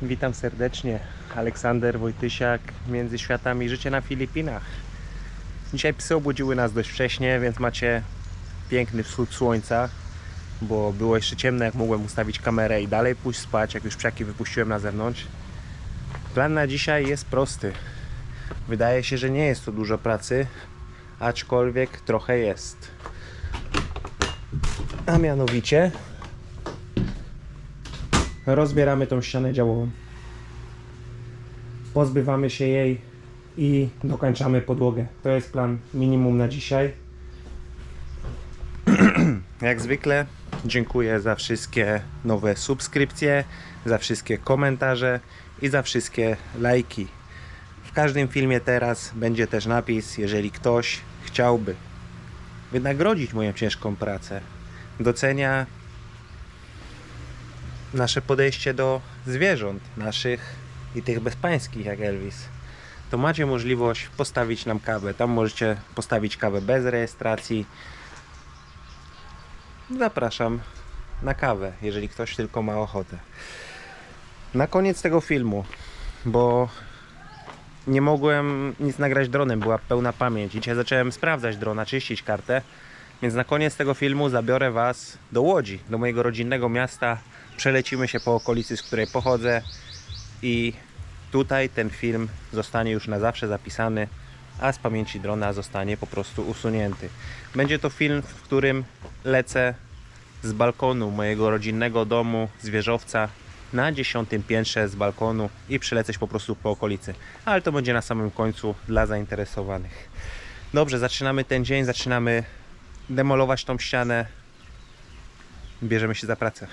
Witam serdecznie, Aleksander Wojtysiak, Między Światami, życie na Filipinach. Dzisiaj psy obudziły nas dość wcześnie, więc macie piękny wschód słońca, bo było jeszcze ciemno, jak mogłem ustawić kamerę i dalej pójść spać, jak już psiaki wypuściłem na zewnątrz. Plan na dzisiaj jest prosty. Wydaje się, że nie jest to dużo pracy, aczkolwiek trochę jest. A mianowicie rozbieramy tą ścianę działową. Pozbywamy się jej i dokończamy podłogę. To jest plan minimum na dzisiaj. Jak zwykle dziękuję za wszystkie nowe subskrypcje, za wszystkie komentarze i za wszystkie lajki. W każdym filmie teraz będzie też napis, jeżeli ktoś chciałby wynagrodzić moją ciężką pracę, docenia nasze podejście do zwierząt naszych i tych bezpańskich jak Elvis, to macie możliwość postawić nam kawę. Tam możecie postawić kawę bez rejestracji. Zapraszam na kawę, jeżeli ktoś tylko ma ochotę. Na koniec tego filmu, bo nie mogłem nic nagrać dronem, była pełna pamięć. Dzisiaj zacząłem sprawdzać drona, czyścić kartę, więc na koniec tego filmu zabiorę Was do Łodzi, do mojego rodzinnego miasta. Przelecimy się po okolicy, z której pochodzę i tutaj ten film zostanie już na zawsze zapisany, a z pamięci drona zostanie po prostu usunięty. Będzie to film, w którym lecę z balkonu mojego rodzinnego domu, z wieżowca, na 10. piętrze z balkonu i przelecę po prostu po okolicy. Ale to będzie na samym końcu dla zainteresowanych. Dobrze, zaczynamy ten dzień, zaczynamy demolować tą ścianę. Bierzemy się za pracę.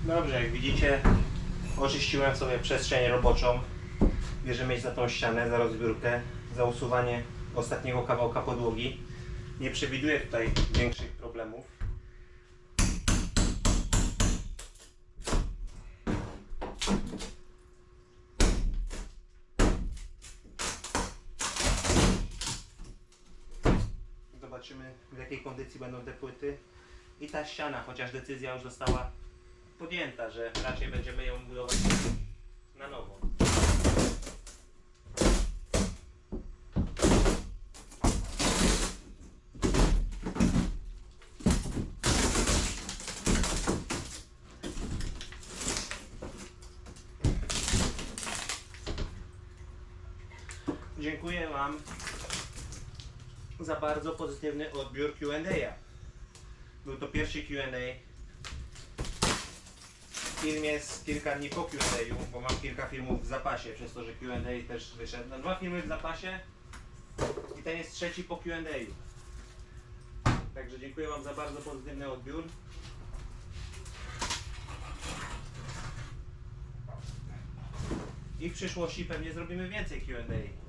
Dobrze, jak widzicie, oczyściłem sobie przestrzeń roboczą. Bierzemy się za tą ścianę, za rozbiórkę, za usuwanie ostatniego kawałka podłogi. Nie przewiduję tutaj większych problemów. Zobaczymy, w jakiej kondycji będą te płyty. I ta ściana, chociaż decyzja już została podjęta, że raczej będziemy ją budować na nowo. Dziękuję Wam za bardzo pozytywny odbiór Q&A. Był to pierwszy Q&A. Film jest kilka dni po Q&A, bo mam kilka filmów w zapasie, przez to, że Q&A też wyszedł. No, 2 filmy w zapasie i ten jest trzeci po Q&A. Także dziękuję Wam za bardzo pozytywny odbiór. I w przyszłości pewnie zrobimy więcej Q&A.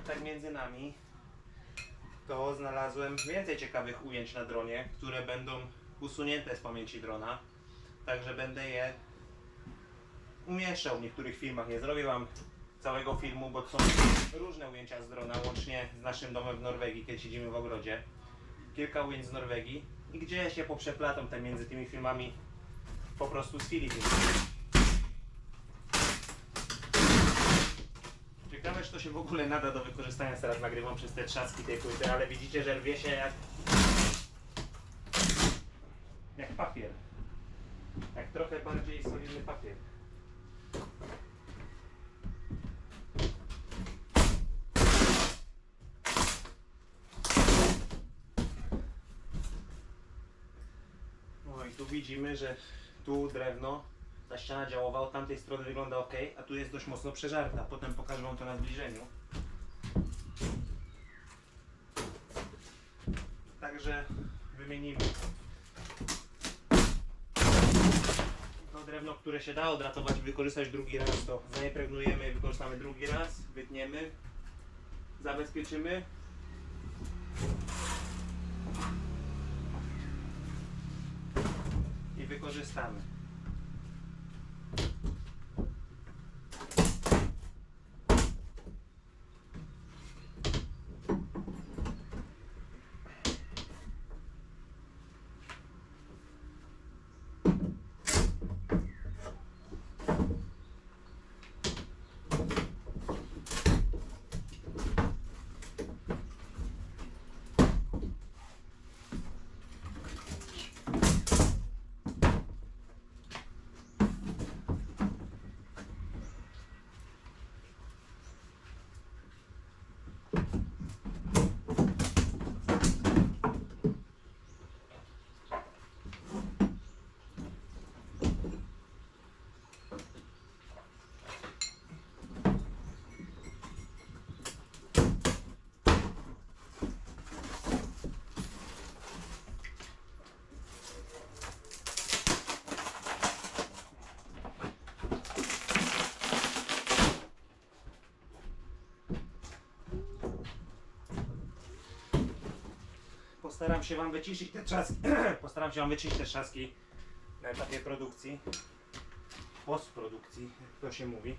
tak między nami, to znalazłem więcej ciekawych ujęć na dronie, które będą usunięte z pamięci drona. Także będę je umieszczał w niektórych filmach. Nie zrobię wam całego filmu, bo są różne ujęcia z drona, łącznie z naszym domem w Norwegii, kiedy siedzimy w ogrodzie. Kilka ujęć z Norwegii i gdzie się poprzeplatam te między tymi filmami po prostu z Filipin. Ciekawe, czy to się w ogóle nada do wykorzystania. Teraz nagrywam przez te trzaski tej płyty, ale widzicie, że rwie się jak papier. Jak trochę bardziej solidny papier. No i tu widzimy, że tu drewno, ta ściana działowa od tamtej strony wygląda ok, a tu jest dość mocno przeżarta. Potem pokażę wam to na zbliżeniu. Także wymienimy to drewno, które się da odratować i wykorzystać drugi raz, to zaimpregnujemy i wykorzystamy drugi raz, wytniemy, zabezpieczymy. I wykorzystamy. Postaram się wam wyciszyć te trzaski. Postaram się wam wyciszyć te trzaski na etapie produkcji. Postprodukcji, jak to się mówi.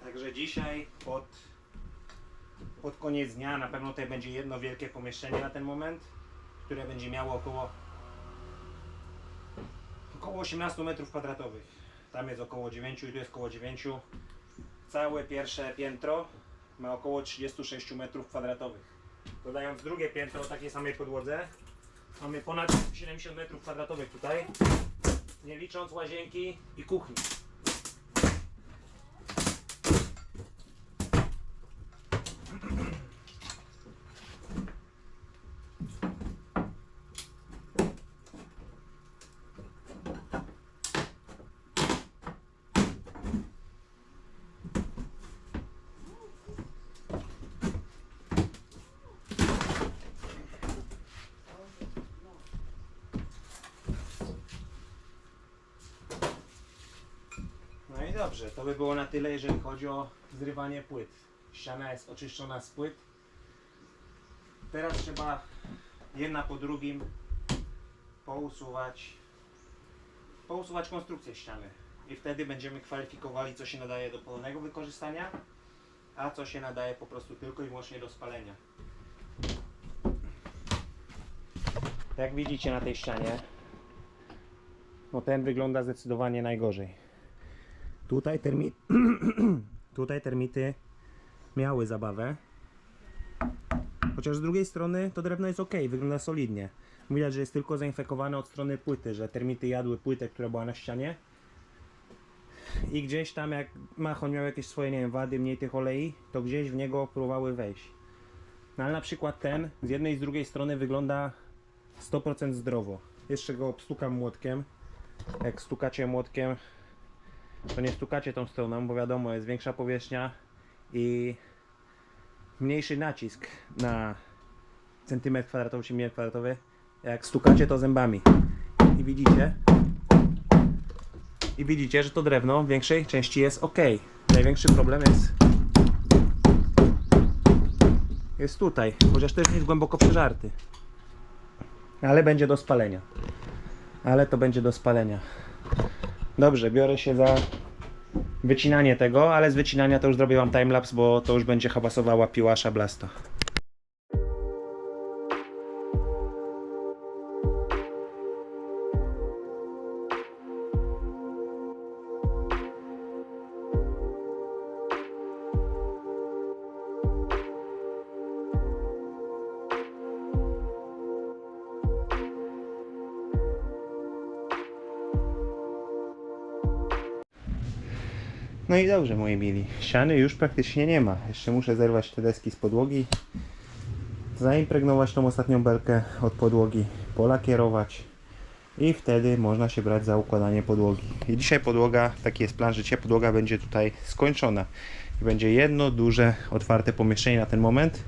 Także dzisiaj pod koniec dnia na pewno tutaj będzie jedno wielkie pomieszczenie na ten moment, które będzie miało około 18 m². Tam jest około 9 i tu jest około 9. Całe pierwsze piętro ma około 36 m². Dodając drugie piętro o takiej samej podłodze, mamy ponad 70 m² tutaj, nie licząc łazienki i kuchni. No i dobrze, to by było na tyle, jeżeli chodzi o zrywanie płyt. Ściana jest oczyszczona z płyt. Teraz trzeba jedna po drugim pousuwać konstrukcję ściany. I wtedy będziemy kwalifikowali, co się nadaje do pełnego wykorzystania, a co się nadaje po prostu tylko i wyłącznie do spalenia. Jak widzicie na tej ścianie, no ten wygląda zdecydowanie najgorzej. Tutaj termity miały zabawę. Chociaż z drugiej strony to drewno jest ok, wygląda solidnie. Widać, że jest tylko zainfekowane od strony płyty, że termity jadły płytę, która była na ścianie. I gdzieś tam jak machon miał jakieś swoje, nie wiem, wady, mniej tych olei, to gdzieś w niego próbowały wejść. No ale na przykład ten z jednej i z drugiej strony wygląda 100% zdrowo. Jeszcze go obstukam młotkiem. Jak stukacie młotkiem, to nie stukacie tą stroną, bo wiadomo, jest większa powierzchnia, i mniejszy nacisk na centymetr kwadratowy czy milimetr kwadratowy, jak stukacie to zębami i widzicie, że to drewno w większej części jest ok. Największy problem jest tutaj, chociaż też jest głęboko przeżarty, ale będzie do spalenia, to będzie do spalenia. Dobrze, biorę się za wycinanie tego, ale z wycinania to już zrobię wam timelapse, bo to już będzie hałasowała piła szablasta. No i dobrze, moi mili, ściany już praktycznie nie ma. Jeszcze muszę zerwać te deski z podłogi, zaimpregnować tą ostatnią belkę od podłogi, polakierować i wtedy można się brać za układanie podłogi. I dzisiaj podłoga, taki jest plan życia, podłoga będzie tutaj skończona. I będzie jedno duże, otwarte pomieszczenie na ten moment,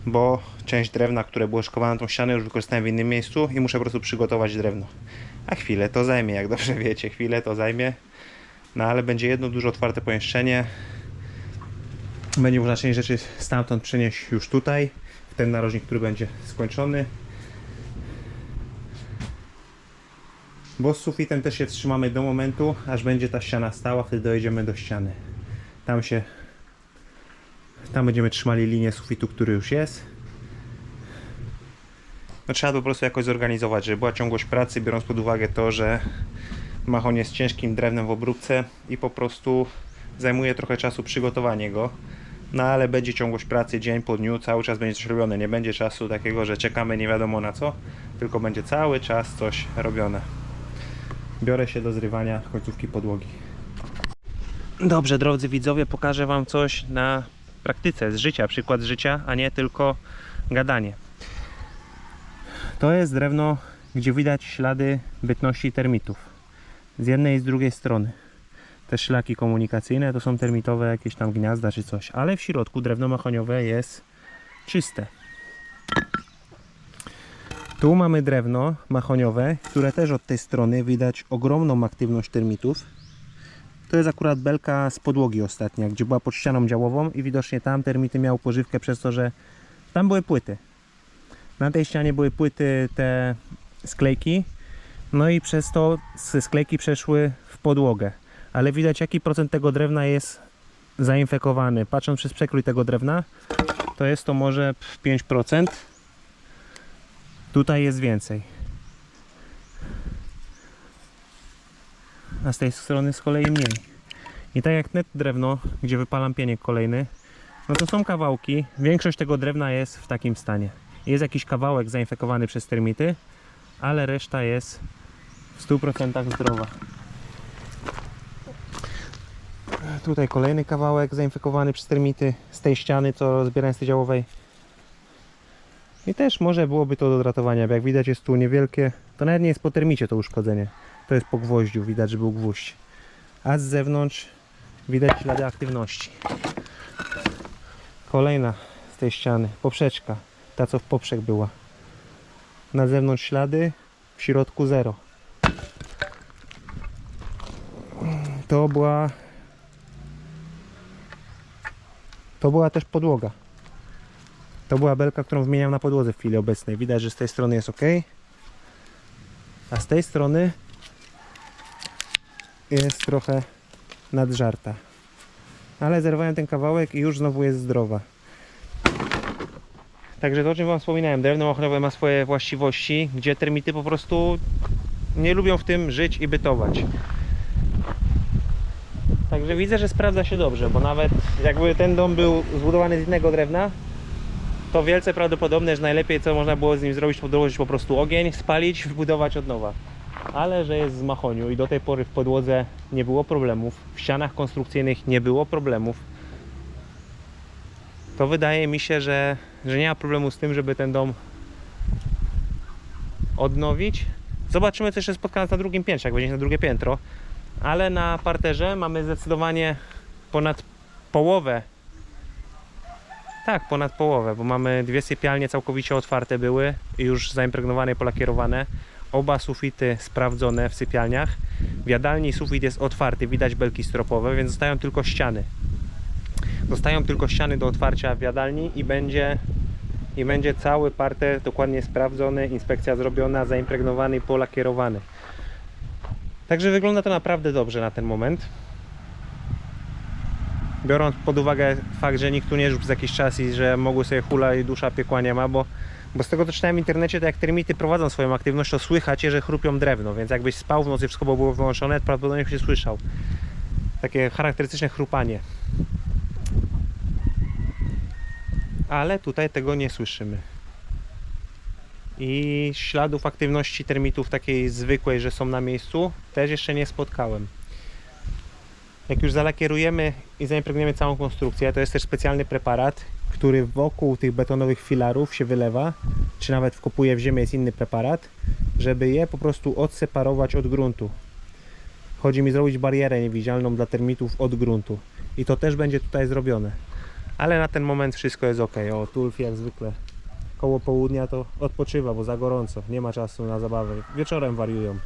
bo część drewna, które było szkowane na tą ścianę, już wykorzystałem w innym miejscu i muszę po prostu przygotować drewno. A chwilę to zajmie, jak dobrze wiecie, chwilę to zajmie. No ale będzie jedno duże otwarte pomieszczenie. Będzie można część rzeczy stamtąd przenieść już tutaj, w ten narożnik, który będzie skończony. Bo z sufitem też się wstrzymamy do momentu, aż będzie ta ściana stała, wtedy dojedziemy do ściany. Tam będziemy trzymali linię sufitu, który już jest. No trzeba po prostu jakoś zorganizować, żeby była ciągłość pracy, biorąc pod uwagę to, że mahoń jest ciężkim drewnem w obróbce i po prostu zajmuje trochę czasu przygotowanie go. No ale będzie ciągłość pracy dzień po dniu, cały czas będzie coś robione. Nie będzie czasu takiego, że czekamy nie wiadomo na co, tylko będzie cały czas coś robione. Biorę się do zrywania końcówki podłogi. Dobrze, drodzy widzowie, pokażę wam coś na praktyce, z życia, przykład z życia, a nie tylko gadanie. To jest drewno, gdzie widać ślady bytności termitów. Z jednej i z drugiej strony. Te szlaki komunikacyjne to są termitowe jakieś tam gniazda czy coś, ale w środku drewno mahoniowe jest czyste. Tu mamy drewno mahoniowe, które też od tej strony widać ogromną aktywność termitów. To jest akurat belka z podłogi ostatnia, gdzie była pod ścianą działową i widocznie tam termity miały pożywkę przez to, że tam były płyty. Na tej ścianie były płyty, te sklejki, no i przez to ze sklejki przeszły w podłogę. Ale widać, jaki procent tego drewna jest zainfekowany. Patrząc przez przekrój tego drewna, to jest to może 5%. Tutaj jest więcej. A z tej strony z kolei mniej. I tak jak net drewno, gdzie wypalam pieniek kolejny, no to są kawałki. Większość tego drewna jest w takim stanie. Jest jakiś kawałek zainfekowany przez termity, ale reszta jest w 100% zdrowa. Tutaj kolejny kawałek zainfekowany przez termity z tej ściany, co zbierałem z tej działowej. I też może byłoby to do dratowania, bo jak widać jest tu niewielkie, to nawet nie jest po termicie to uszkodzenie. To jest po gwoździu, widać, że był gwóźdź. A z zewnątrz widać ślady aktywności. Kolejna z tej ściany, poprzeczka, ta co w poprzek była. Na zewnątrz ślady, w środku zero. To była też podłoga. To była belka, którą wymieniam na podłodze w chwili obecnej. Widać, że z tej strony jest ok, a z tej strony jest trochę nadżarta. Ale zerwałem ten kawałek i już znowu jest zdrowa. Także to, o czym wam wspominałem, drewno mahoniowe ma swoje właściwości, gdzie termity po prostu nie lubią w tym żyć i bytować. Także widzę, że sprawdza się dobrze, bo nawet jakby ten dom był zbudowany z innego drewna, to wielce prawdopodobne, że najlepiej co można było z nim zrobić, to dołożyć po prostu ogień, spalić, wybudować od nowa. Ale że jest z mahoniu i do tej pory w podłodze nie było problemów, w ścianach konstrukcyjnych nie było problemów, to wydaje mi się, że nie ma problemu z tym, żeby ten dom odnowić. Zobaczymy, co jeszcze spotka nas na drugim piętrze, jak będzie na drugie piętro. Ale na parterze mamy zdecydowanie ponad połowę. Tak, ponad połowę, bo mamy dwie sypialnie całkowicie otwarte były, już zaimpregnowane i polakierowane. Oba sufity sprawdzone w sypialniach. W jadalni sufit jest otwarty, widać belki stropowe, więc zostają tylko ściany. Zostają tylko ściany do otwarcia w jadalni i będzie cały parter dokładnie sprawdzony, inspekcja zrobiona, zaimpregnowany i polakierowany. Także wygląda to naprawdę dobrze na ten moment. Biorąc pod uwagę fakt, że nikt tu nie żył przez jakiś czas i że mogły sobie hula i dusza piekła nie ma, bo z tego co czytałem w internecie, to jak termity prowadzą swoją aktywność, to słychać je, że chrupią drewno, więc jakbyś spał w nocy, wszystko było wyłączone, to prawdopodobnie się słyszał. Takie charakterystyczne chrupanie. Ale tutaj tego nie słyszymy. I śladów aktywności termitów takiej zwykłej, że są na miejscu, też jeszcze nie spotkałem. Jak już zalakierujemy i zaimpregnujemy całą konstrukcję, to jest też specjalny preparat, który wokół tych betonowych filarów się wylewa, czy nawet wkopuje w ziemię, jest inny preparat, żeby je po prostu odseparować od gruntu. Chodzi mi zrobić barierę niewidzialną dla termitów od gruntu. I to też będzie tutaj zrobione. Ale na ten moment wszystko jest ok. O, Tulf jak zwykle koło południa to odpoczywa, bo za gorąco, nie ma czasu na zabawę. Wieczorem wariują.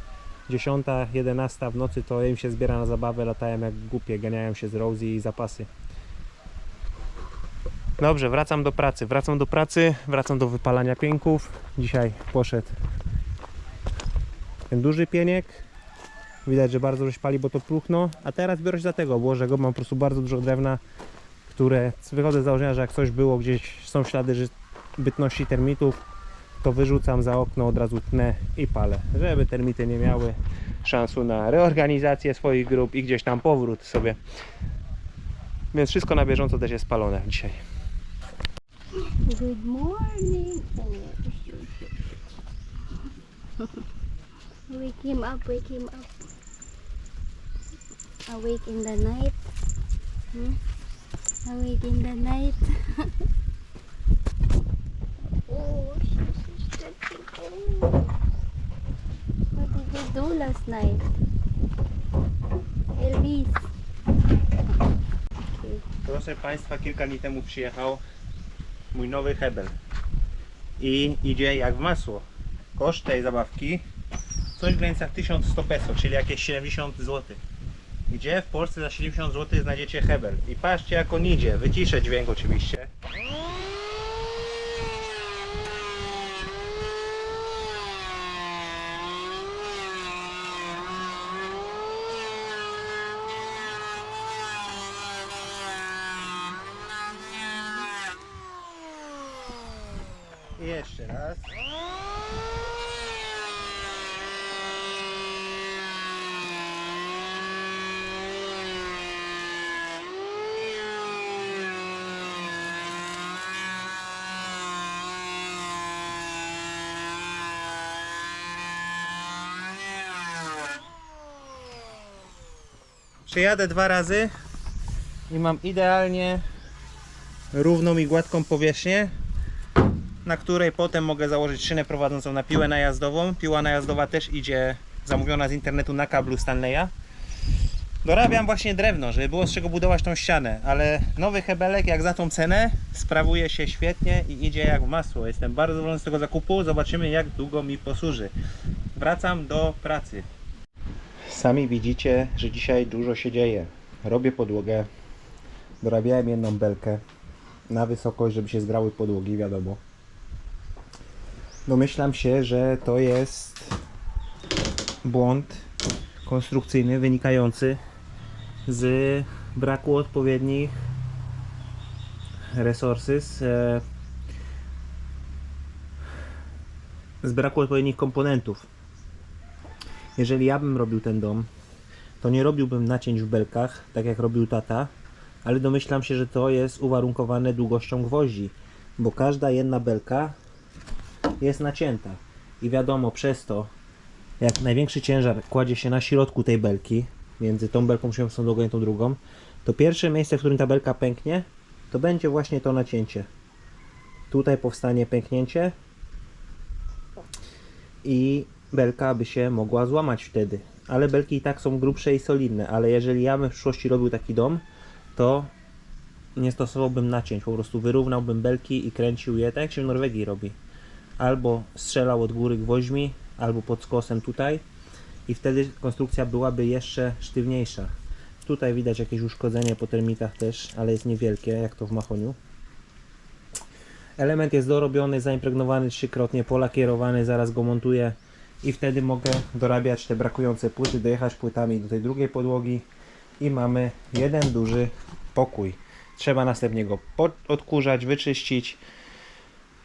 10, 11 w nocy to im się zbiera na zabawę, latają jak głupie, ganiają się z Rosie i zapasy. Dobrze, wracam do wypalania pieńków. Dzisiaj poszedł ten duży pieniek. Widać, że bardzo rozpali, bo to próchno. A teraz biorę się za tego, obłożę go, mam po prostu bardzo dużo drewna, które wychodzę z założenia, że jak coś było, gdzieś są ślady bytności termitów, to wyrzucam za okno, od razu tnę i palę, żeby termity nie miały szansu na reorganizację swoich grup i gdzieś tam powrót sobie. Więc wszystko na bieżąco też jest spalone dzisiaj. Good morning. Wake him up, wake him up. Awake in the night. Awake in the night. Oh, she's stretching. Oh. What did you do last night? Elvis. Okay. Proszę Państwa, kilka dni temu przyjechał mój nowy Hebel i idzie jak w masło. Koszt tej zabawki coś w granicach 1100 peso, czyli jakieś 70 zł. Gdzie w Polsce za 70 zł znajdziecie Hebel. I patrzcie jak on idzie, wyciszę dźwięk oczywiście. I jeszcze raz. Przejadę 2 razy i mam idealnie równą i gładką powierzchnię, na której potem mogę założyć szynę prowadzącą na piłę najazdową. Piła najazdowa też idzie zamówiona z internetu na kablu Stanleya. Dorabiam właśnie drewno, żeby było z czego budować tą ścianę, ale nowy hebelek jak za tą cenę sprawuje się świetnie i idzie jak w masło. Jestem bardzo zadowolony z tego zakupu, zobaczymy jak długo mi posłuży. Wracam do pracy. Sami widzicie, że dzisiaj dużo się dzieje. Robię podłogę, dorabiałem jedną belkę na wysokość, żeby się zgrały podłogi, wiadomo. Domyślam się, że to jest błąd konstrukcyjny wynikający z braku odpowiednich resources, z braku odpowiednich komponentów. Jeżeli ja bym robił ten dom, to nie robiłbym nacięć w belkach, tak jak robił tata, ale domyślam się, że to jest uwarunkowane długością gwoździ, bo każda jedna belka jest nacięta i wiadomo, przez to jak największy ciężar kładzie się na środku tej belki, między tą belką tą drugą i tą drugą, to pierwsze miejsce, w którym ta belka pęknie, to będzie właśnie to nacięcie. Tutaj powstanie pęknięcie i belka by się mogła złamać wtedy, ale belki i tak są grubsze i solidne, ale jeżeli ja bym w przyszłości robił taki dom, to nie stosowałbym nacięć, po prostu wyrównałbym belki i kręcił je tak jak się w Norwegii robi. Albo strzelał od góry gwoźdźmi, albo pod skosem tutaj i wtedy konstrukcja byłaby jeszcze sztywniejsza. Tutaj widać jakieś uszkodzenie po termitach też, ale jest niewielkie, jak to w Machoniu. Element jest dorobiony, zaimpregnowany 3-krotnie, polakierowany, zaraz go montuję i wtedy mogę dorabiać te brakujące płyty, dojechać płytami do tej drugiej podłogi i mamy jeden duży pokój. Trzeba następnie go odkurzać, wyczyścić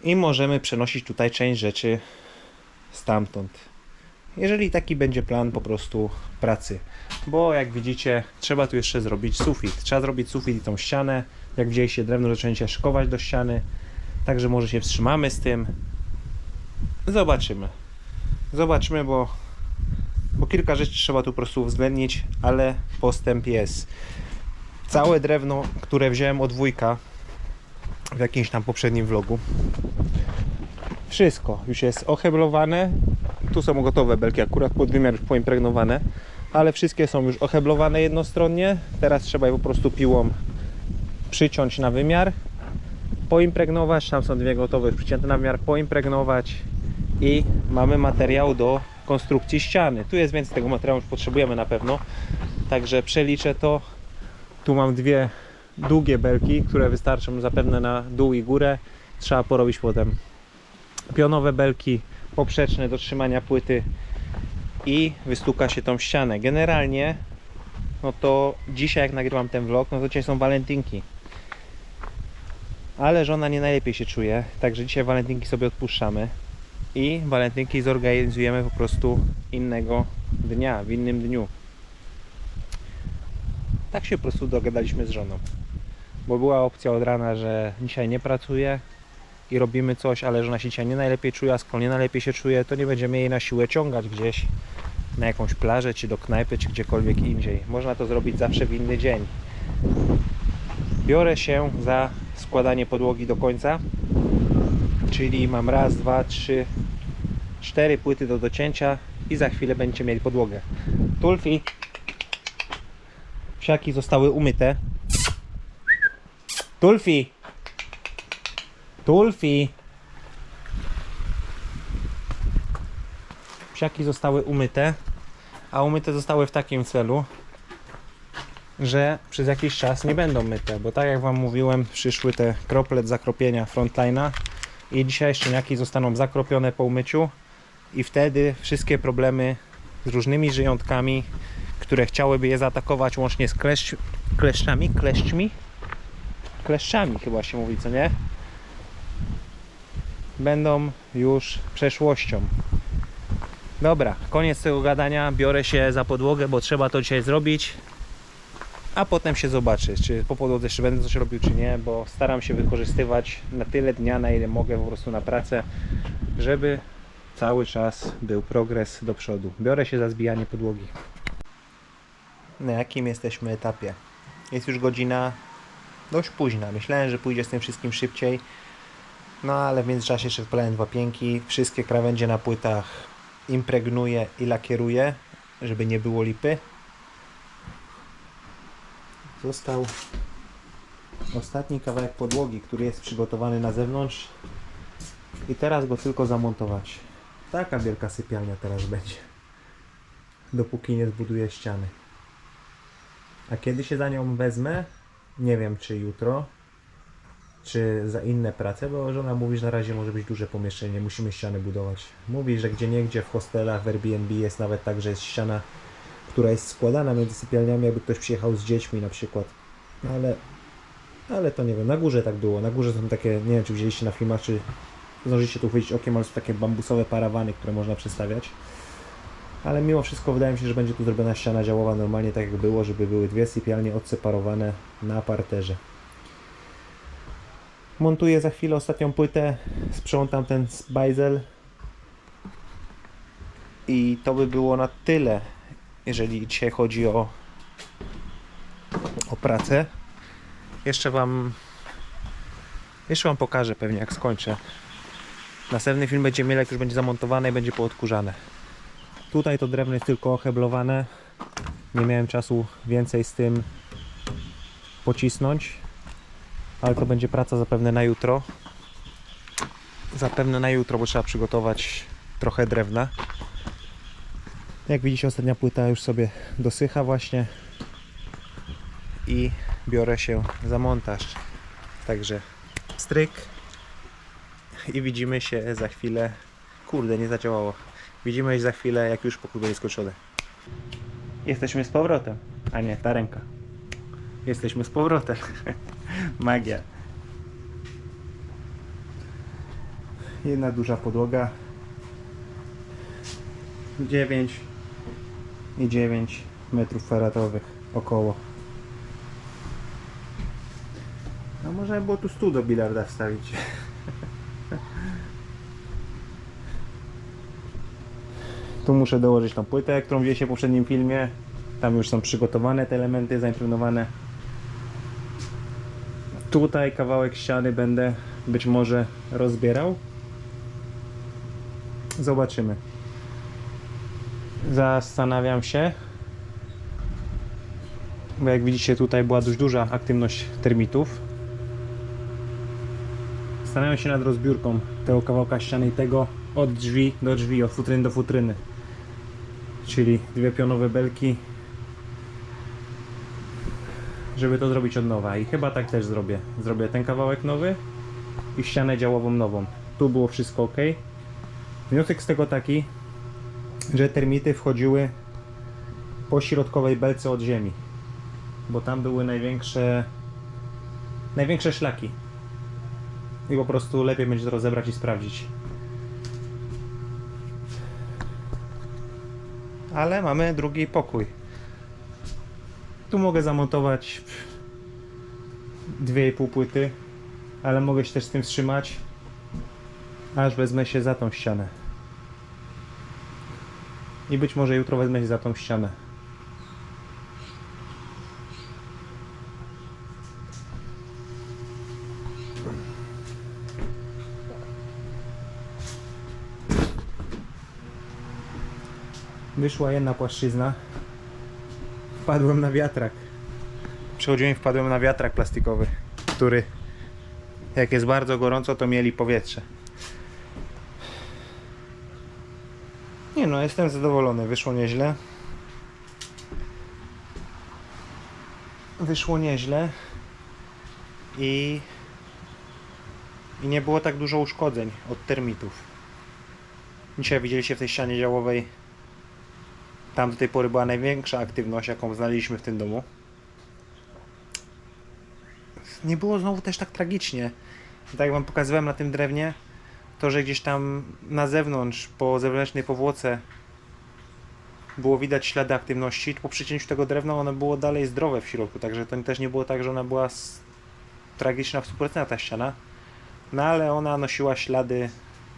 i możemy przenosić tutaj część rzeczy stamtąd. Jeżeli taki będzie plan po prostu pracy, bo jak widzicie trzeba tu jeszcze zrobić sufit. Trzeba zrobić sufit i tą ścianę. Jak widzieliście, drewno zaczęcie szykować do ściany, także może się wstrzymamy z tym. Zobaczymy, bo kilka rzeczy trzeba tu po prostu uwzględnić, ale postęp jest. Całe drewno, które wziąłem od wujka w jakimś tam poprzednim vlogu, wszystko już jest oheblowane. Tu są gotowe belki, akurat pod wymiar już poimpregnowane, ale wszystkie są już oheblowane jednostronnie. Teraz trzeba je po prostu piłą przyciąć na wymiar, poimpregnować. Tam są dwie gotowe już przycięte na wymiar, poimpregnować i mamy materiał do konstrukcji ściany. Tu jest więcej tego materiału, już potrzebujemy na pewno, także przeliczę to. Tu mam dwie długie belki, które wystarczą zapewne na dół i górę. Trzeba porobić potem pionowe belki poprzeczne do trzymania płyty i wystuka się tą ścianę. Generalnie no to dzisiaj, jak nagrywam ten vlog, no to dzisiaj są walentynki, ale żona nie najlepiej się czuje, także dzisiaj walentynki sobie odpuszczamy i walentynki zorganizujemy po prostu innego dnia, w innym dniu. Tak się po prostu dogadaliśmy z żoną, bo była opcja od rana, że dzisiaj nie pracuję i robimy coś, ale żona się dzisiaj nie najlepiej czuje, a skoro nie najlepiej się czuje, to nie będziemy jej na siłę ciągać gdzieś na jakąś plażę, czy do knajpy, czy gdziekolwiek indziej. Można to zrobić zawsze w inny dzień. Biorę się za składanie podłogi do końca, czyli mam raz, dwa, trzy, 4 płyty do docięcia i za chwilę będziecie mieli podłogę. Tulfi, psiaki zostały umyte. Tulfi! Tulfi! Psiaki zostały umyte, a umyte zostały w takim celu, że przez jakiś czas nie będą myte, bo tak jak wam mówiłem, przyszły te krople zakropienia frontline'a i dzisiaj szczeniaki zostaną zakropione po umyciu i wtedy wszystkie problemy z różnymi żyjątkami, które chciałyby je zaatakować, łącznie z kleszczami chyba się mówi, co nie? Będą już przeszłością. Dobra, koniec tego gadania, biorę się za podłogę, bo trzeba to dzisiaj zrobić, a potem się zobaczy, czy po podłodze jeszcze będę coś robił, czy nie, bo staram się wykorzystywać na tyle dnia, na ile mogę po prostu na pracę, żeby cały czas był progres do przodu. Biorę się za zbijanie podłogi. Na jakim jesteśmy etapie? Jest już godzina dość późna. Myślałem, że pójdzie z tym wszystkim szybciej, no ale w międzyczasie jeszcze wpalałem 2 pięki. Wszystkie krawędzie na płytach impregnuję i lakieruję, żeby nie było lipy. Został ostatni kawałek podłogi, który jest przygotowany na zewnątrz i teraz go tylko zamontować. Taka wielka sypialnia teraz będzie, dopóki nie zbuduję ściany. A kiedy się za nią wezmę, nie wiem, czy jutro, czy za inne prace, bo żona mówi, że na razie może być duże pomieszczenie, musimy ściany budować. Mówi, że gdzieniegdzie w hostelach, w Airbnb jest nawet tak, że jest ściana, która jest składana między sypialniami, jakby ktoś przyjechał z dziećmi na przykład. Ale to nie wiem, na górze tak było. Na górze są takie, nie wiem, czy widzieliście na filmach, czy zdążycie tu chwycić okiem, ale są takie bambusowe parawany, które można przestawiać. Ale mimo wszystko wydaje mi się, że będzie tu zrobiona ściana działowa normalnie tak jak było, żeby były 2 sypialnie odseparowane na parterze. Montuję za chwilę ostatnią płytę, sprzątam ten bajzel i to by było na tyle, jeżeli dzisiaj chodzi o pracę. Jeszcze wam pokażę pewnie, jak skończę. Następny film będzie mieli, jak już będzie zamontowane i będzie poodkurzane. Tutaj to drewno jest tylko oheblowane. Nie miałem czasu więcej z tym pocisnąć. Ale to będzie praca zapewne na jutro. Zapewne na jutro, bo trzeba przygotować trochę drewna. Jak widzicie, ostatnia płyta już sobie dosycha właśnie. I biorę się za montaż. Także stryk. I widzimy się za chwilę. Kurde, nie zadziałało. Widzimy się za chwilę, jak już pokój będzie skończony. Jesteśmy z powrotem. A nie, ta ręka. Jesteśmy z powrotem. Magia. Jedna duża podłoga. 9,9 metrów kwadratowych około. No można było tu stół do bilarda wstawić. Tu muszę dołożyć tą płytę, którą widzieliście w poprzednim filmie. Tam już są przygotowane te elementy, zaimpregnowane. Tutaj kawałek ściany będę być może rozbierał. Zobaczymy. Zastanawiam się, bo jak widzicie, tutaj była dość duża aktywność termitów. Zastanawiam się nad rozbiórką tego kawałka ściany i tego od drzwi do drzwi, od futryny do futryny. Czyli dwie pionowe belki, żeby to zrobić od nowa. I chyba tak też zrobię. Zrobię ten kawałek nowy i ścianę działową nową. Tu było wszystko ok. Wniosek z tego taki, że termity wchodziły po środkowej belce od ziemi, bo tam były największe szlaki i po prostu lepiej będzie to rozebrać i sprawdzić. Ale mamy drugi pokój. Tu mogę zamontować 2,5 płyty, ale mogę się też z tym wstrzymać, aż wezmę się za tą ścianę. I być może jutro wezmę się za tą ścianę. Wyszła jedna płaszczyzna. Wpadłem na wiatrak. Przechodziłem i wpadłem na wiatrak plastikowy, który, jak jest bardzo gorąco, to mieli powietrze. Nie no, jestem zadowolony. Wyszło nieźle. Wyszło nieźle. I nie było tak dużo uszkodzeń od termitów. Dzisiaj widzieliście w tej ścianie działowej, tam do tej pory była największa aktywność, jaką znaleźliśmy w tym domu. Nie było znowu też tak tragicznie. Tak jak wam pokazywałem na tym drewnie, to, że gdzieś tam na zewnątrz, po zewnętrznej powłoce było widać ślady aktywności, po przycięciu tego drewna ono było dalej zdrowe w środku, także to też nie było tak, że ona była tragiczna w 100% ta ściana. No ale ona nosiła ślady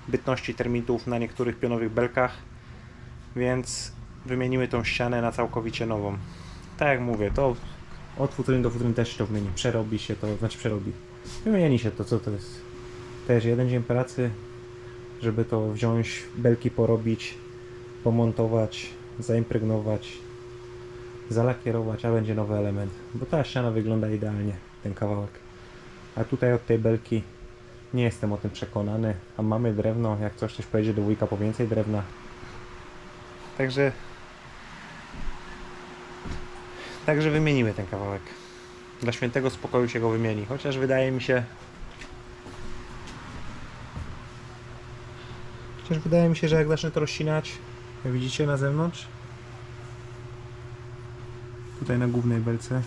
bytności termitów na niektórych pionowych belkach, więc wymienimy tą ścianę na całkowicie nową. Tak jak mówię, to od futryny do futryny też się to wymieni. Przerobi się to, znaczy przerobi. Wymieni się to, co to jest? Też jeden dzień pracy, żeby to wziąć, belki porobić, pomontować, zaimpregnować, zalakierować, a będzie nowy element. Bo ta ściana wygląda idealnie, ten kawałek. A tutaj od tej belki nie jestem o tym przekonany, a mamy drewno, jak coś też pojedzie do wujka po więcej drewna. Także wymienimy ten kawałek. Dla świętego spokoju się go wymieni, chociaż wydaje mi się, że jak zacznę to rozcinać, jak widzicie na zewnątrz, tutaj na głównej belce,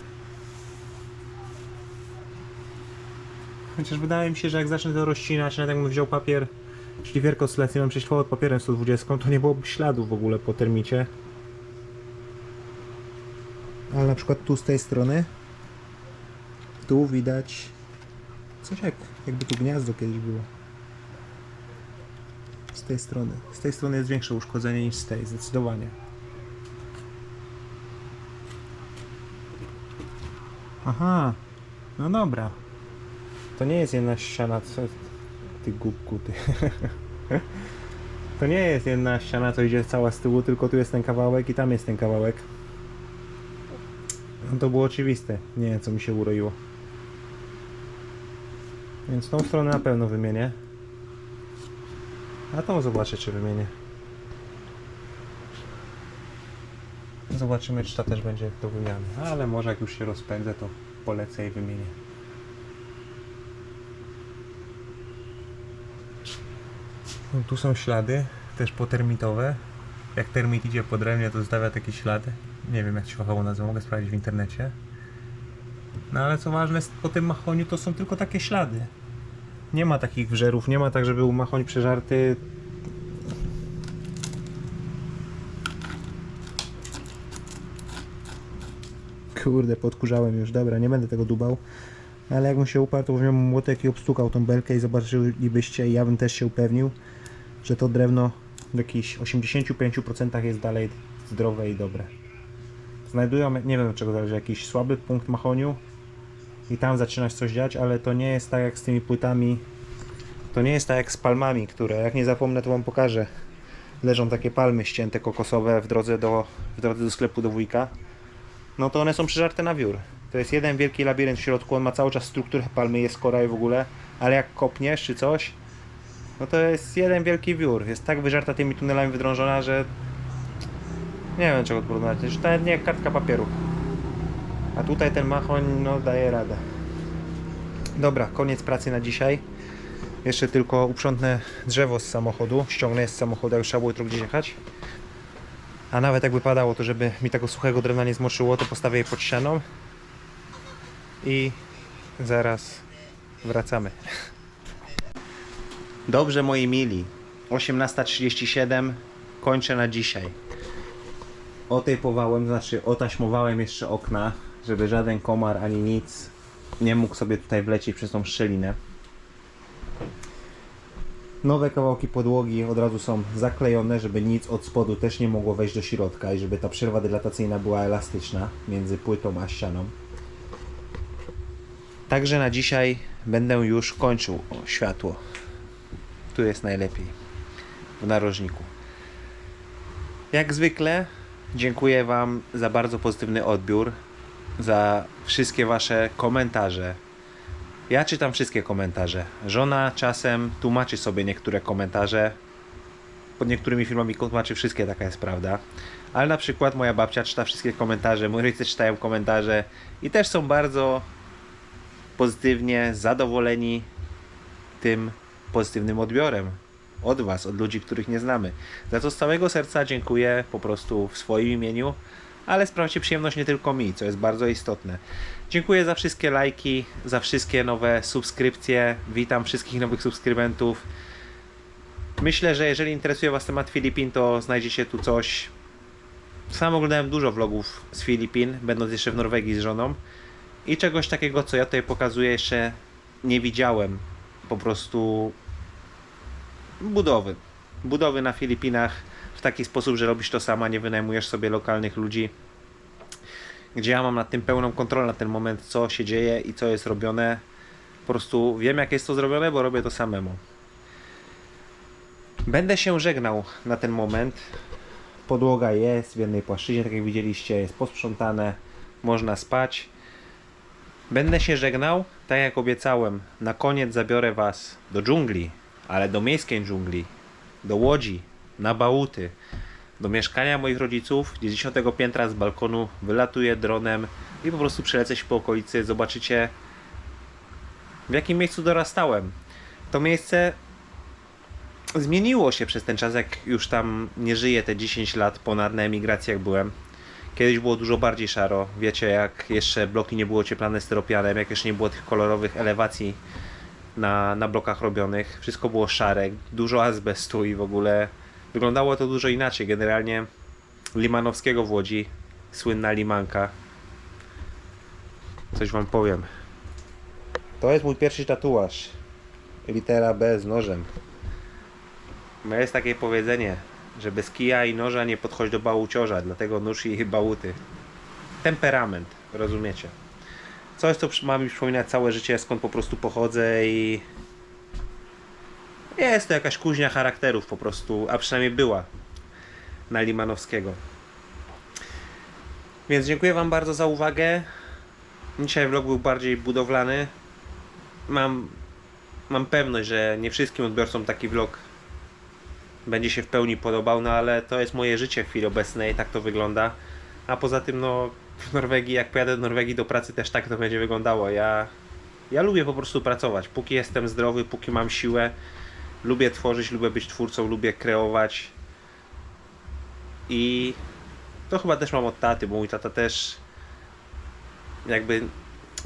chociaż wydaje mi się, że jak zacznę to rozcinać, nawet jakbym wziął papier, szlifierkę z selekcjonem, prześwietlował papierem 120, to nie byłoby śladów w ogóle po termicie. Ale na przykład tu z tej strony, tu widać coś jakby tu gniazdo kiedyś było. Z tej strony. Z tej strony jest większe uszkodzenie niż z tej, zdecydowanie. Aha, no dobra. To nie jest jedna ściana, co ty głupku, ty. To nie jest jedna ściana, co idzie cała z tyłu, tylko tu jest ten kawałek i tam jest ten kawałek. No to było oczywiste. Nie wiem, co mi się uroiło. Więc tą stronę na pewno wymienię. A tą zobaczę, czy wymienię. Zobaczymy, czy ta też będzie do wymiany. Ale może jak już się rozpędzę, to polecę i wymienię. No, tu są ślady, też potermitowe. Jak termit idzie po drewnie, to zostawia takie ślady. Nie wiem, jak się fachowo nazywa, mogę sprawdzić w internecie. No ale co ważne, po tym mahoniu to są tylko takie ślady. Nie ma takich wżerów, nie ma tak, żeby był mahoń przeżarty. Kurde, podkurzałem już, dobra, nie będę tego dubał. Ale jakbym się uparł, to wziął młotek i obstukał tą belkę i zobaczylibyście, i ja bym też się upewnił, że to drewno w jakichś 85% jest dalej zdrowe i dobre. Znajdują, nie wiem od czego zależy, jakiś słaby punkt mahoniu i tam zaczyna się coś dziać, ale to nie jest tak jak z tymi płytami, to nie jest tak jak z palmami, które, jak nie zapomnę, to wam pokażę. Leżą takie palmy ścięte kokosowe w drodze do sklepu do wujka. No to one są przeżarte na wiór. To jest jeden wielki labirynt w środku, on ma cały czas strukturę palmy, jest kora i w ogóle, ale jak kopniesz czy coś, no to jest jeden wielki wiór. Jest tak wyżarta tymi tunelami wydrążona, że nie wiem czego porównać, że to nawet nie jak kartka papieru. A tutaj ten machoń no daje radę. Dobra, koniec pracy na dzisiaj. Jeszcze tylko uprzątnę drzewo z samochodu, ściągnę je z samochodu, jak trzeba było jutro gdzieś jechać. A nawet jakby padało, to żeby mi tego suchego drewna nie zmoczyło, to postawię je pod ścianą. I zaraz wracamy. Dobrze moi mili, 18:37, kończę na dzisiaj. Otejpowałem, znaczy otaśmowałem jeszcze okna, żeby żaden komar ani nic nie mógł sobie tutaj wlecieć przez tą szczelinę. Nowe kawałki podłogi od razu są zaklejone, żeby nic od spodu też nie mogło wejść do środka i żeby ta przerwa dylatacyjna była elastyczna między płytą a ścianą. Także na dzisiaj będę już kończył. O, światło. Tu jest najlepiej. W narożniku. Jak zwykle dziękuję wam za bardzo pozytywny odbiór. Za wszystkie wasze komentarze. Ja czytam wszystkie komentarze. Żona czasem tłumaczy sobie niektóre komentarze. Pod niektórymi filmami tłumaczy wszystkie, taka jest prawda. Ale na przykład moja babcia czyta wszystkie komentarze, moi rodzice czytają komentarze i też są bardzo pozytywnie zadowoleni tym pozytywnym odbiorem od was, od ludzi, których nie znamy. Za to z całego serca dziękuję po prostu w swoim imieniu, ale sprawdźcie przyjemność nie tylko mi, co jest bardzo istotne. Dziękuję za wszystkie lajki, za wszystkie nowe subskrypcje. Witam wszystkich nowych subskrybentów. Myślę, że jeżeli interesuje was temat Filipin, to znajdziecie tu coś. Sam oglądałem dużo vlogów z Filipin, będąc jeszcze w Norwegii z żoną. I czegoś takiego, co ja tutaj pokazuję, jeszcze nie widziałem. Po prostu budowy. Budowy na Filipinach w taki sposób, że robisz to sama, nie wynajmujesz sobie lokalnych ludzi. Gdzie ja mam nad tym pełną kontrolę na ten moment, co się dzieje i co jest robione. Po prostu wiem, jak jest to zrobione, bo robię to samemu. Będę się żegnał na ten moment. Podłoga jest w jednej płaszczyźnie, tak jak widzieliście, jest posprzątane, można spać. Będę się żegnał, tak jak obiecałem. Na koniec zabiorę was do dżungli, ale do miejskiej dżungli, do Łodzi, na Bałuty, do mieszkania moich rodziców, gdzie z 10 piętra z balkonu wylatuję dronem i po prostu przelecę się po okolicy. Zobaczycie, w jakim miejscu dorastałem. To miejsce zmieniło się przez ten czas, jak już tam nie żyję te 10 lat ponad na emigracji, jak byłem. Kiedyś było dużo bardziej szaro. Wiecie, jak jeszcze bloki nie były ocieplane styropianem, jak jeszcze nie było tych kolorowych elewacji na blokach robionych. Wszystko było szare, dużo azbestu i w ogóle wyglądało to dużo inaczej. Generalnie Limanowskiego w Łodzi, słynna limanka. Coś wam powiem. To jest mój pierwszy tatuaż. Litera B z nożem. Bo jest takie powiedzenie, że bez kija i noża nie podchodź do bałuciorza, dlatego nóż i bałuty. Temperament, rozumiecie? Coś, co ma mi przypominać całe życie, skąd po prostu pochodzę i jest to jakaś kuźnia charakterów po prostu, a przynajmniej była na Limanowskiego. Więc dziękuję wam bardzo za uwagę. Dzisiaj vlog był bardziej budowlany. Mam mam pewność, że nie wszystkim odbiorcom taki vlog będzie się w pełni podobał, no ale to jest moje życie w chwili obecnej, tak to wygląda. A poza tym, no w Norwegii, jak pojadę do Norwegii do pracy, też tak to będzie wyglądało. Ja lubię po prostu pracować, póki jestem zdrowy, póki mam siłę. Lubię tworzyć, lubię być twórcą, lubię kreować. I to chyba też mam od taty, bo mój tata też jakby...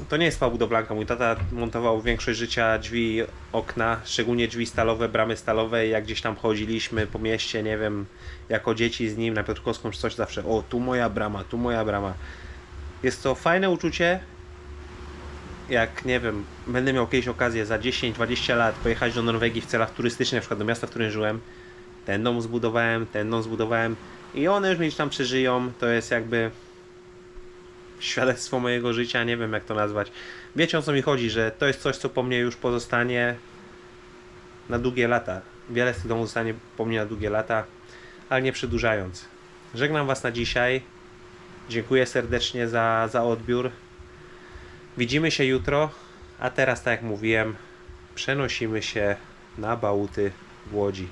To nie jest fach budowlanka, mój tata montował większość życia drzwi, okna, szczególnie drzwi stalowe, bramy stalowe i jak gdzieś tam chodziliśmy po mieście, nie wiem, jako dzieci z nim na Piotrkowską czy coś, zawsze o, tu moja brama, tu moja brama. Jest to fajne uczucie, jak nie wiem, będę miał kiedyś okazję za 10-20 lat pojechać do Norwegii w celach turystycznych, na przykład do miasta, w którym żyłem, ten dom zbudowałem i one już mnie gdzieś tam przeżyją, to jest jakby świadectwo mojego życia, nie wiem jak to nazwać. Wiecie o co mi chodzi, że to jest coś, co po mnie już pozostanie na długie lata. Wiele z tych domów zostanie po mnie na długie lata, ale nie przedłużając. Żegnam Was na dzisiaj. Dziękuję serdecznie za odbiór. Widzimy się jutro, a teraz, tak jak mówiłem, przenosimy się na Bałuty w Łodzi.